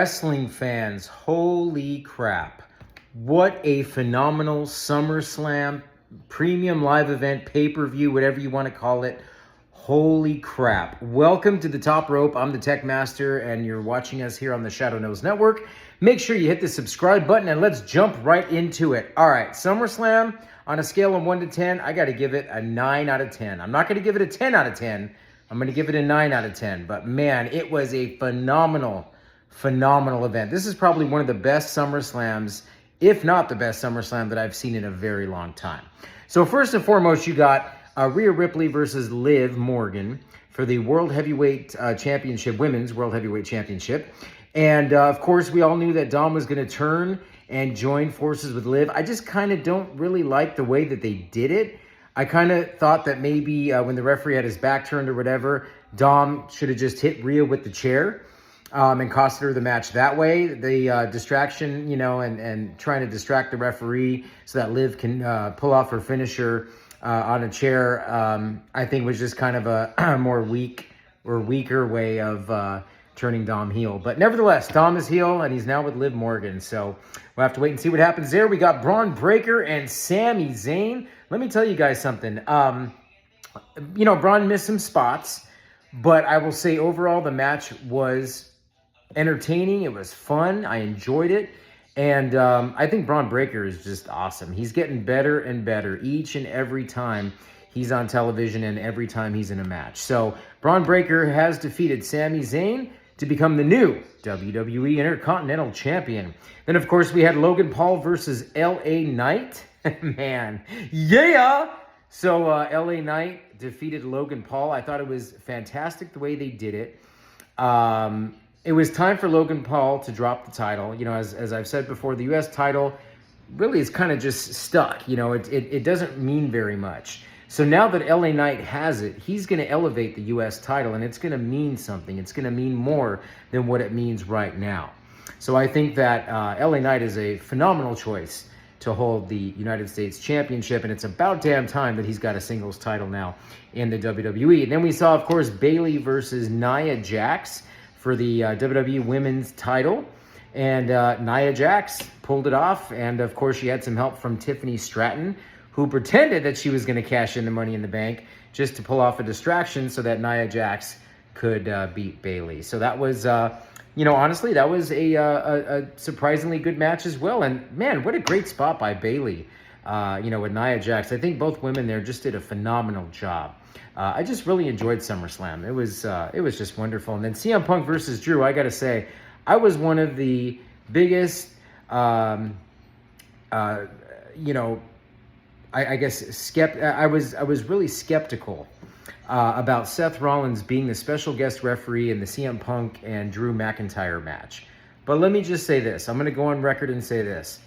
wrestling fans, holy crap. What a phenomenal SummerSlam premium live event, pay-per-view, whatever you want to call it. Holy crap. Welcome to the Top Rope. I'm the Tekmaster, and you're watching us here on the Shadow Knows Network. Make sure you hit the subscribe button, and let's jump right into it. All right, SummerSlam, on a scale of 1 to 10, I got to give it a 9 out of 10. I'm not going to give it a 10 out of 10. I'm going to give it a 9 out of 10. But, man, it was a phenomenal event. This is probably one of the best SummerSlams, if not the best SummerSlam that I've seen in a very long time. So, first and foremost, you got Rhea Ripley versus Liv Morgan for the World Heavyweight Championship, Women's World Heavyweight Championship. And, of course, we all knew that Dom was going to turn and join forces with Liv. I just kind of don't really like the way that they did it. I kind of thought that maybe when the referee had his back turned or whatever, Dom should have just hit Rhea with the chair and costed her the match that way. The distraction, and trying to distract the referee so that Liv can pull off her finisher on a chair, I think was just kind of a more weaker way of turning Dom heel. But nevertheless, Dom is heel, and he's now with Liv Morgan. So we'll have to wait and see what happens there. We got Braun Breaker and Sami Zayn. Let me tell you guys something. Braun missed some spots, but I will say overall the match was entertaining. It was fun. I enjoyed it. And I think Braun Breaker is just awesome. He's getting better and better each and every time he's on television and every time he's in a match. So Braun Breaker has defeated Sami Zayn to become the new WWE Intercontinental Champion. Then, of course, we had Logan Paul versus L.A. Knight. Man, yeah! So L.A. Knight defeated Logan Paul. I thought it was fantastic the way they did it. It was time for Logan Paul to drop the title. As I've said before, the U.S. title really is kind of just stuck. It doesn't mean very much. So now that LA Knight has it, he's going to elevate the U.S. title, and it's going to mean something. It's going to mean more than what it means right now. So I think that LA Knight is a phenomenal choice to hold the United States Championship, and it's about damn time that he's got a singles title now in the WWE. And then we saw, of course, Bayley versus Nia Jax for the WWE Women's title. And Nia Jax pulled it off, and of course she had some help from Tiffany Stratton, who pretended that she was going to cash in the Money in the Bank just to pull off a distraction so that Nia Jax could beat Bayley. So that was, honestly, that was a surprisingly good match as well. And, man, what a great spot by Bayley, with Nia Jax. I think both women there just did a phenomenal job. I just really enjoyed SummerSlam. It was just wonderful. And then CM Punk versus Drew, I got to say, I was one of the biggest, I was really skeptical about Seth Rollins being the special guest referee in the CM Punk and Drew McIntyre match. But let me just say this. I'm going to go on record and say this.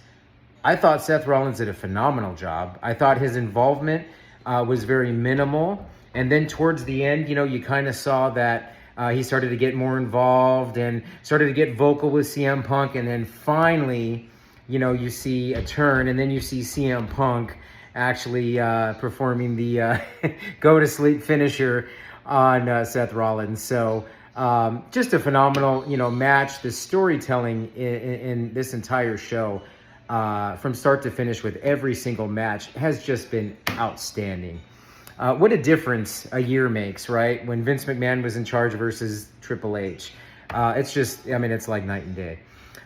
I thought Seth Rollins did a phenomenal job. I thought his involvement was very minimal. And then towards the end, you kind of saw that he started to get more involved and started to get vocal with CM Punk. And then finally, you see a turn, and then you see CM Punk actually performing the go-to-sleep finisher on Seth Rollins. So just a phenomenal, match. The storytelling in this entire show from start to finish with every single match has just been outstanding. What a difference a year makes, right? When Vince McMahon was in charge versus Triple H. It's just, it's like night and day.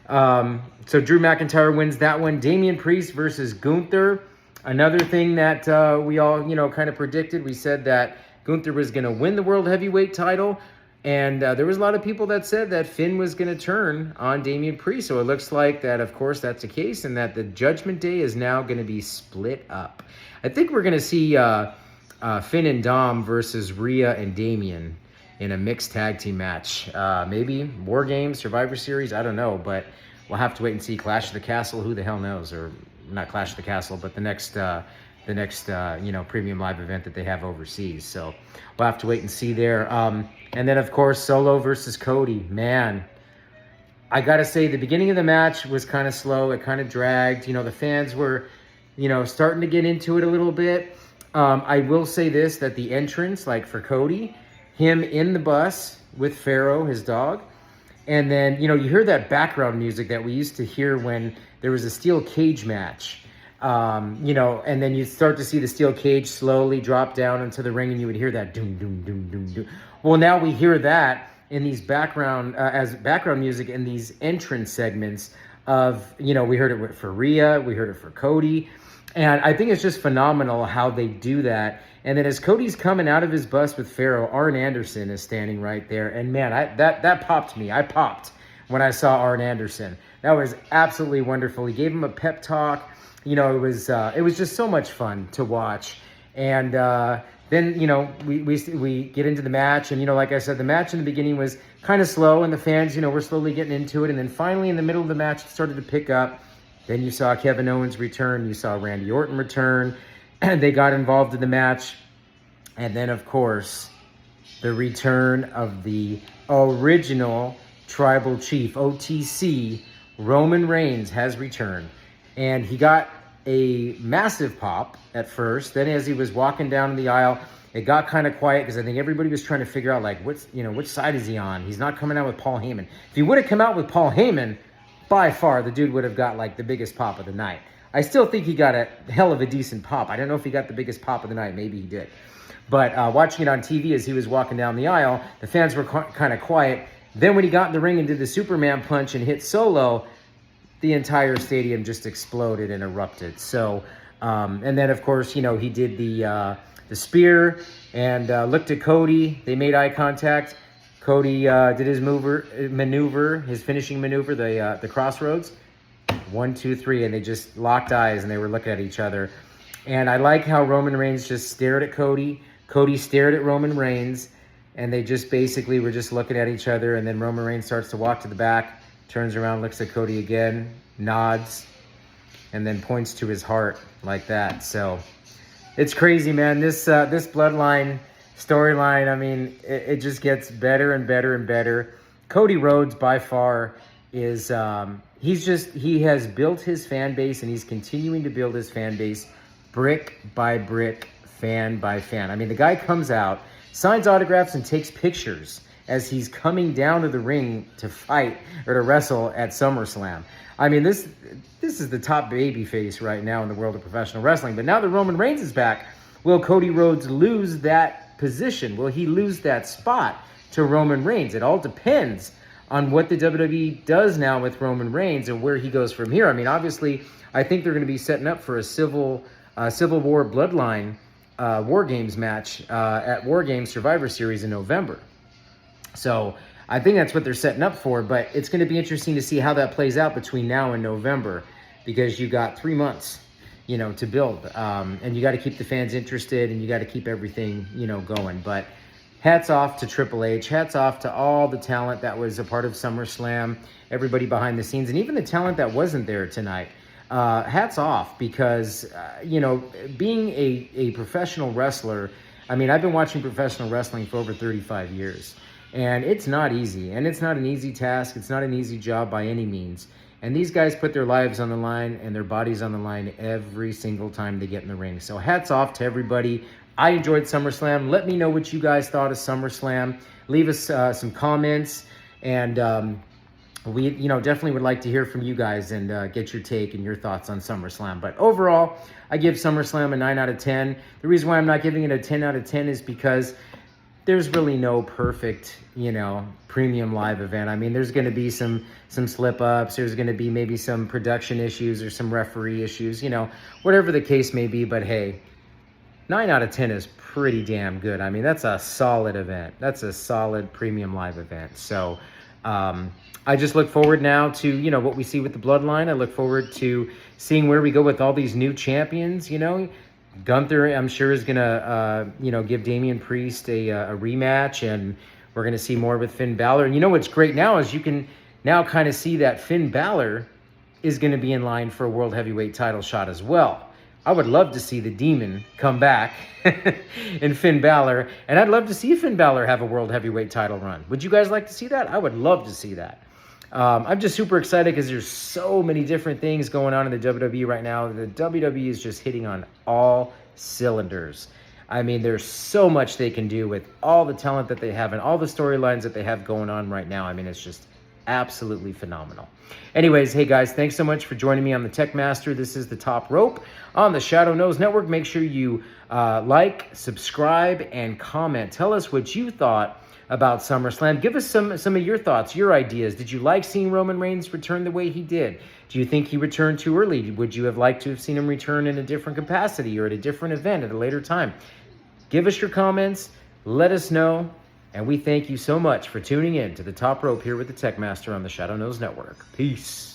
So Drew McIntyre wins that one. Damian Priest versus Gunther. Another thing that we all, kind of predicted. We said that Gunther was going to win the World Heavyweight title. And there was a lot of people that said that Finn was going to turn on Damian Priest. So it looks like that, of course, that's the case. And that the Judgment Day is now going to be split up. I think we're going to see Finn and Dom versus Rhea and Damian in a mixed tag team match. Maybe War Games, Survivor Series, I don't know. But we'll have to wait and see. Clash of the Castle, who the hell knows? Or not Clash of the Castle, but the next premium live event that they have overseas. So we'll have to wait and see there. And then, of course, Solo versus Cody. Man, I got to say, the beginning of the match was kind of slow. It kind of dragged. The fans were, starting to get into it a little bit. I will say this, that the entrance, like for Cody, him in the bus with Pharaoh, his dog, And then, you hear that background music that we used to hear when there was a steel cage match. And then you start to see the steel cage slowly drop down into the ring, and you would hear that doom, doom, doom, doom, doom. Well, now we hear that in these as background music in these entrance segments of, we heard it for Rhea, we heard it for Cody. And I think it's just phenomenal how they do that. And then as Cody's coming out of his bus with Pharaoh, Arn Anderson is standing right there. And man, that popped me. I popped when I saw Arn Anderson. That was absolutely wonderful. He gave him a pep talk. It was just so much fun to watch. And then, we get into the match. And, like I said, the match in the beginning was kind of slow. And the fans, were slowly getting into it. And then finally in the middle of the match, it started to pick up. Then you saw Kevin Owens return. You saw Randy Orton return. And they got involved in the match. And then, of course, the return of the original Tribal Chief, OTC, Roman Reigns, has returned. And he got a massive pop at first. Then as he was walking down the aisle, it got kind of quiet because I think everybody was trying to figure out, which side is he on? He's not coming out with Paul Heyman. If he would have come out with Paul Heyman, by far, the dude would have got, the biggest pop of the night. I still think he got a hell of a decent pop. I don't know if he got the biggest pop of the night. Maybe he did. But watching it on TV as he was walking down the aisle, the fans were kind of quiet. Then when he got in the ring and did the Superman punch and hit Solo, the entire stadium just exploded and erupted. So, and then, of course, he did the spear and looked at Cody. They made eye contact. Cody did his maneuver, his finishing maneuver, the crossroads. 1, 2, 3, and they just locked eyes and they were looking at each other. And I like how Roman Reigns just stared at Cody. Cody stared at Roman Reigns, and they just basically were just looking at each other. And then Roman Reigns starts to walk to the back, turns around, looks at Cody again, nods, and then points to his heart like that. So it's crazy, man. This bloodline storyline, I mean, it just gets better and better and better. Cody Rhodes by far is he has built his fan base, and he's continuing to build his fan base brick by brick, fan by fan. I mean, the guy comes out, signs autographs, and takes pictures as he's coming down to the ring to fight or to wrestle at SummerSlam. I mean, this is the top babyface right now in the world of professional wrestling. But now that Roman Reigns is back, will Cody Rhodes lose that position? Will he lose that spot to Roman Reigns? It all depends on what the WWE does now with Roman Reigns and where he goes from here. I mean, obviously, I think they're going to be setting up for a Civil War Bloodline War Games match at War Games Survivor Series in November. So I think that's what they're setting up for, but it's going to be interesting to see how that plays out between now and November, because you got 3 months, to build, and you got to keep the fans interested, and you got to keep everything, going. But hats off to Triple H, hats off to all the talent that was a part of SummerSlam, everybody behind the scenes, and even the talent that wasn't there tonight. Hats off, because, being a professional wrestler, I mean, I've been watching professional wrestling for over 35 years. And it's not easy, and it's not an easy task. It's not an easy job by any means. And these guys put their lives on the line and their bodies on the line every single time they get in the ring. So hats off to everybody. I enjoyed SummerSlam. Let me know what you guys thought of SummerSlam. Leave us some comments, and we definitely would like to hear from you guys and get your take and your thoughts on SummerSlam. But overall, I give SummerSlam a 9 out of 10. The reason why I'm not giving it a 10 out of 10 is because there's really no perfect, premium live event. I mean, there's going to be some slip-ups. There's going to be maybe some production issues or some referee issues, whatever the case may be. But hey, 9 out of 10 is pretty damn good. I mean, that's a solid event. That's a solid premium live event. So I just look forward now to, what we see with the Bloodline. I look forward to seeing where we go with all these new champions, Gunther, I'm sure, is going to, give Damian Priest a rematch, and we're going to see more with Finn Balor. And what's great now is you can now kind of see that Finn Balor is going to be in line for a World Heavyweight title shot as well. I would love to see the Demon come back in Finn Balor, and I'd love to see Finn Balor have a World Heavyweight title run. Would you guys like to see that? I would love to see that. I'm just super excited because there's so many different things going on in the WWE right now. The WWE is just hitting on all cylinders. I mean, there's so much they can do with all the talent that they have and all the storylines that they have going on right now. I mean, it's just Absolutely phenomenal. Anyways, hey guys, thanks so much for joining me on the Tekmaster. This is the Top Rope on the Shadow Knows Network. Make sure you like, subscribe, and comment. Tell us what you thought about SummerSlam. Give us some of your thoughts, your ideas. Did you like seeing Roman Reigns return the way he did? Do you think he returned too early? Would you have liked to have seen him return in a different capacity or at a different event at a later time? Give us your comments. Let us know. And we thank you so much for tuning in to the Top Rope here with the Tekmaster on the Shadow Knows Network. Peace.